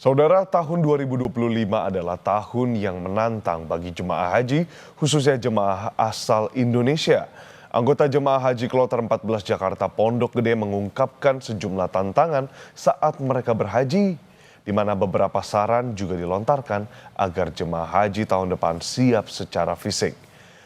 Saudara, tahun 2025 adalah tahun yang menantang bagi jemaah haji, khususnya jemaah asal Indonesia. Anggota jemaah haji Kloter 14 Jakarta Pondok Gede mengungkapkan sejumlah tantangan saat mereka berhaji, di mana beberapa saran juga dilontarkan agar jemaah haji tahun depan siap secara fisik.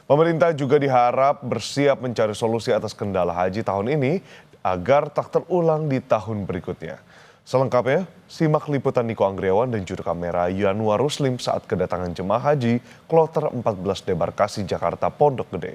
Pemerintah juga diharap bersiap mencari solusi atas kendala haji tahun ini agar tak terulang di tahun berikutnya. Selengkapnya, simak liputan Niko Anggriawan dan juru kamera Yanuar Ruslim saat kedatangan jemaah haji Kloter 14 Debarkasi Jakarta Pondok Gede.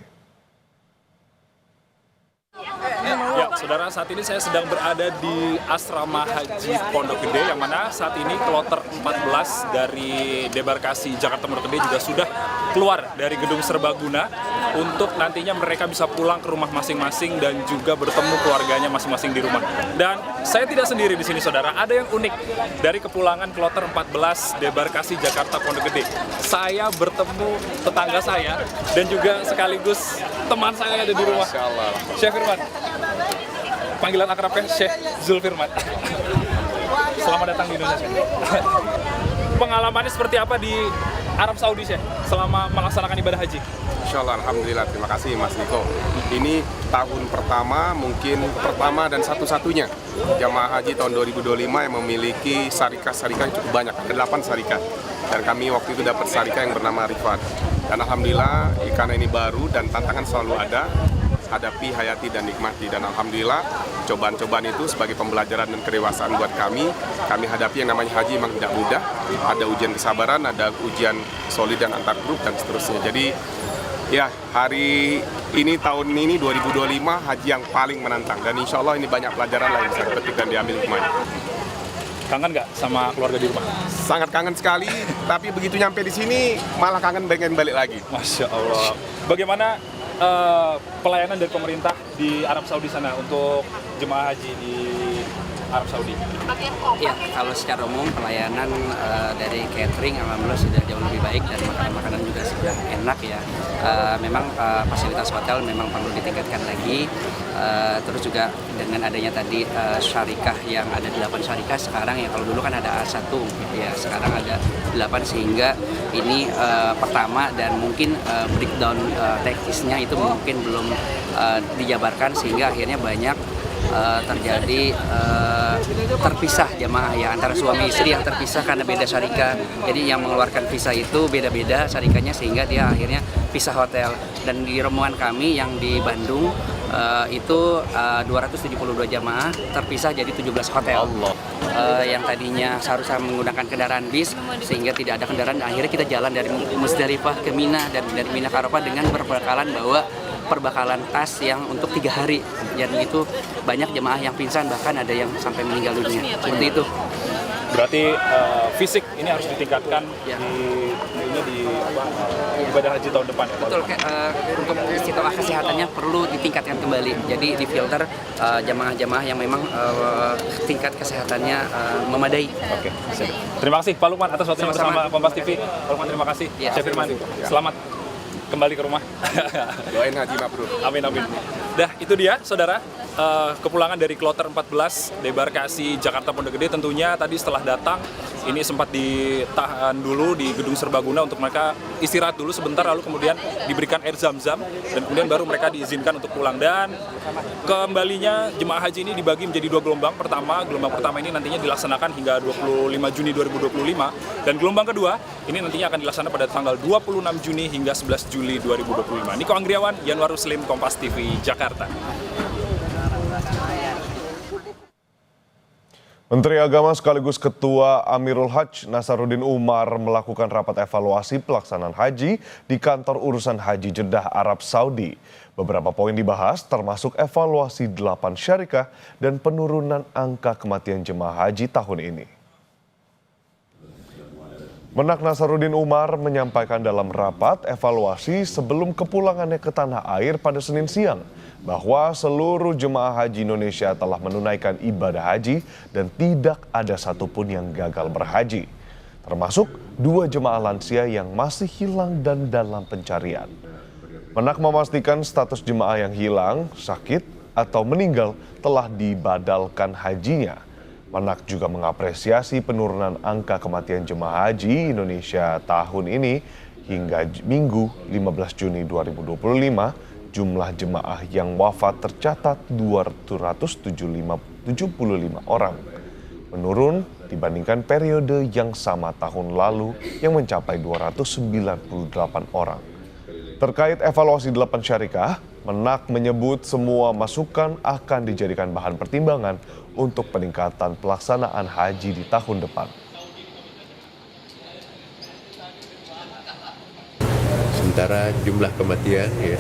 Ya, saudara, saat ini saya sedang berada di Asrama Haji Pondok Gede, yang mana saat ini Kloter 14 dari Debarkasi Jakarta Pondok Gede juga sudah keluar dari gedung serbaguna untuk nantinya mereka bisa pulang ke rumah masing-masing dan juga bertemu keluarganya masing-masing di rumah. Dan saya tidak sendiri di sini, saudara. Ada yang unik dari kepulangan Kloter 14 Debarkasi Jakarta Pondok Gede. Saya bertemu tetangga saya dan juga sekaligus teman saya yang ada di rumah. Syekh Firman. Panggilan akrabnya Syekh Zulfirman. Selamat datang di Indonesia. Pengalamannya seperti apa di Arab Saudi, Syekh, selama melaksanakan ibadah haji? Insyaallah, alhamdulillah, terima kasih Mas Niko. Ini tahun pertama, mungkin pertama dan satu-satunya jamaah haji tahun 2025 yang memiliki syarikat-syarikat cukup banyak, ada 8 syarikat. Dan kami waktu itu dapat syarikat yang bernama Rifat. Dan alhamdulillah, karena ini baru dan tantangan selalu ada, hadapi, hayati, dan nikmati. Dan alhamdulillah, cobaan-cobaan itu sebagai pembelajaran dan kedewasaan buat kami hadapi. Yang namanya haji memang tidak mudah, ada ujian kesabaran, ada ujian solid dan antar grup, dan seterusnya. Jadi ya, hari ini, tahun ini 2025 haji yang paling menantang, dan insya Allah ini banyak pelajaran lain yang bisa dipetik dan diambil hikmahnya. Kangen nggak sama keluarga di rumah? Sangat kangen sekali, tapi begitu nyampe di sini malah kangen pengen balik lagi. Masya Allah. Bagaimana pelayanan dari pemerintah di Arab Saudi sana untuk jemaah haji di Arab Saudi? Ya, kalau secara umum pelayanan dari catering alhamdulillah sudah jauh lebih baik dan makanan-makanan juga sudah enak ya. Memang fasilitas hotel memang perlu ditingkatkan lagi. Terus juga dengan adanya tadi syarikah yang ada 8 syarikah sekarang ya, kalau dulu kan ada A1 ya, sekarang ada 8 sehingga ini pertama dan mungkin breakdown teknisnya itu mungkin belum dijabarkan sehingga akhirnya banyak terjadi terpisah jamaah ya, antara suami istri yang terpisah karena beda syarikah. Jadi yang mengeluarkan visa itu beda-beda syarikahnya sehingga dia akhirnya pisah hotel. Dan di rombongan kami yang di Bandung itu 272 jamaah terpisah jadi 17 hotel. Yang tadinya seharusnya menggunakan kendaraan bis sehingga tidak ada kendaraan, akhirnya kita jalan dari Musdalifah ke Mina dan dari Mina ke Arafah dengan berbekalan bawa perbekalan tas yang untuk 3 hari. Dan itu banyak jemaah yang pingsan, bahkan ada yang sampai meninggal dunia. Seperti itu. Berarti fisik ini harus ditingkatkan ya. di ibadah haji tahun depan ya? Betul, untuk istilah kesehatannya perlu ditingkatkan kembali. Jadi difilter jamaah-jamaah yang memang tingkat kesehatannya memadai. Oke, terima kasih Pak Lukman atas waktunya bersama Kompas TV. Pak Lukman, terima kasih. Ya. Syekh Firman, selamat kembali ke rumah. Doain haji mabrur. Amin, amin. Dah, itu dia saudara, kepulangan dari Kloter 14 Debarkasi Jakarta Pondok Gede. Tentunya tadi setelah datang ini sempat ditahan dulu di gedung serbaguna untuk mereka istirahat dulu sebentar, lalu kemudian diberikan air zam-zam dan kemudian baru mereka diizinkan untuk pulang. Dan kembalinya jemaah haji ini dibagi menjadi 2 gelombang. Gelombang pertama ini nantinya dilaksanakan hingga 25 Juni 2025 dan gelombang kedua ini nantinya akan dilaksanakan pada tanggal 26 Juni hingga 11 Juli 2025. Niko Anggriawan, Yanuar Ruslim, Kompas TV, Jakarta. Menteri Agama sekaligus Ketua Amirul Hajj Nasaruddin Umar melakukan rapat evaluasi pelaksanaan haji di kantor urusan haji Jeddah, Arab Saudi. Beberapa poin dibahas termasuk evaluasi 8 syarikah dan penurunan angka kematian jemaah haji tahun ini. Menak Nasaruddin Umar menyampaikan dalam rapat evaluasi sebelum kepulangannya ke tanah air pada Senin siang bahwa seluruh jemaah haji Indonesia telah menunaikan ibadah haji dan tidak ada satupun yang gagal berhaji, termasuk 2 jemaah lansia yang masih hilang dan dalam pencarian. Menak memastikan status jemaah yang hilang, sakit, atau meninggal telah dibadalkan hajinya. Menak juga mengapresiasi penurunan angka kematian jemaah haji Indonesia tahun ini hingga Minggu 15 Juni 2025 jumlah jemaah yang wafat tercatat 275 orang, menurun dibandingkan periode yang sama tahun lalu yang mencapai 298 orang. Terkait evaluasi 8 syarikah, Menak menyebut semua masukan akan dijadikan bahan pertimbangan untuk peningkatan pelaksanaan haji di tahun depan. Sementara jumlah kematian ya,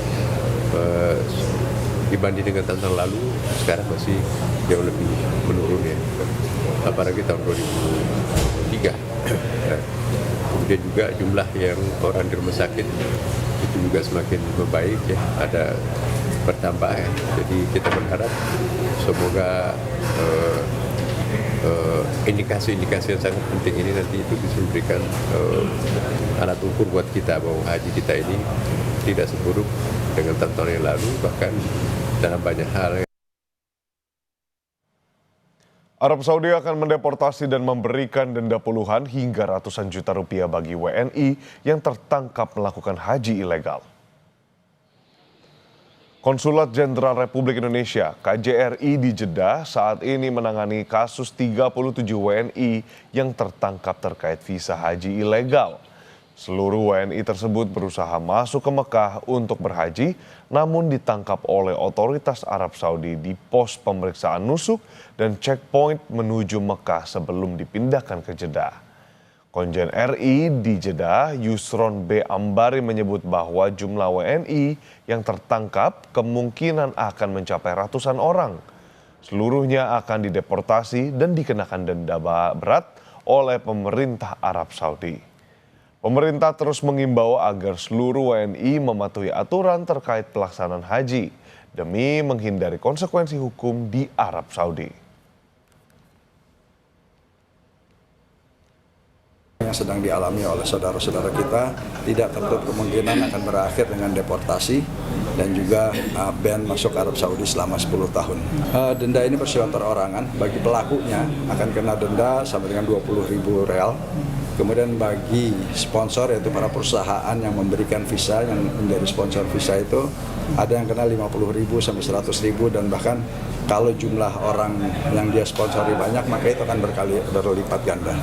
dibanding dengan tahun lalu sekarang masih jauh lebih menurun ya, apalagi tahun 2003. Kemudian juga jumlah yang orang di rumah sakit itu juga semakin membaik ya, ada bertambah ya. Jadi kita berharap semoga indikasi-indikasi yang sangat penting ini nanti itu bisa memberikan alat ukur buat kita bahwa haji kita ini tidak seburuk dengan tahun yang lalu, bahkan dalam banyak hal. Arab Saudi akan mendeportasi dan memberikan denda puluhan hingga ratusan juta rupiah bagi WNI yang tertangkap melakukan haji ilegal. Konsulat Jenderal Republik Indonesia (KJRI) di Jeddah saat ini menangani kasus 37 WNI yang tertangkap terkait visa haji ilegal. Seluruh WNI tersebut berusaha masuk ke Mekah untuk berhaji, namun ditangkap oleh otoritas Arab Saudi di pos pemeriksaan nusuk dan checkpoint menuju Mekah sebelum dipindahkan ke Jeddah. Konjen RI di Jeddah, Yusron B. Ambari menyebut bahwa jumlah WNI yang tertangkap kemungkinan akan mencapai ratusan orang. Seluruhnya akan dideportasi dan dikenakan denda berat oleh pemerintah Arab Saudi. Pemerintah terus mengimbau agar seluruh WNI mematuhi aturan terkait pelaksanaan haji demi menghindari konsekuensi hukum di Arab Saudi. Yang sedang dialami oleh saudara-saudara kita tidak tertutup kemungkinan akan berakhir dengan deportasi dan juga ban masuk Arab Saudi selama 10 tahun. Denda ini bersifat perorangan, bagi pelakunya akan kena denda sampai dengan 20.000 real. Kemudian bagi sponsor, yaitu para perusahaan yang memberikan visa, yang menjadi sponsor visa itu ada yang kena 50.000 sampai 100.000, dan bahkan kalau jumlah orang yang dia sponsori banyak maka itu akan berlipat ganda.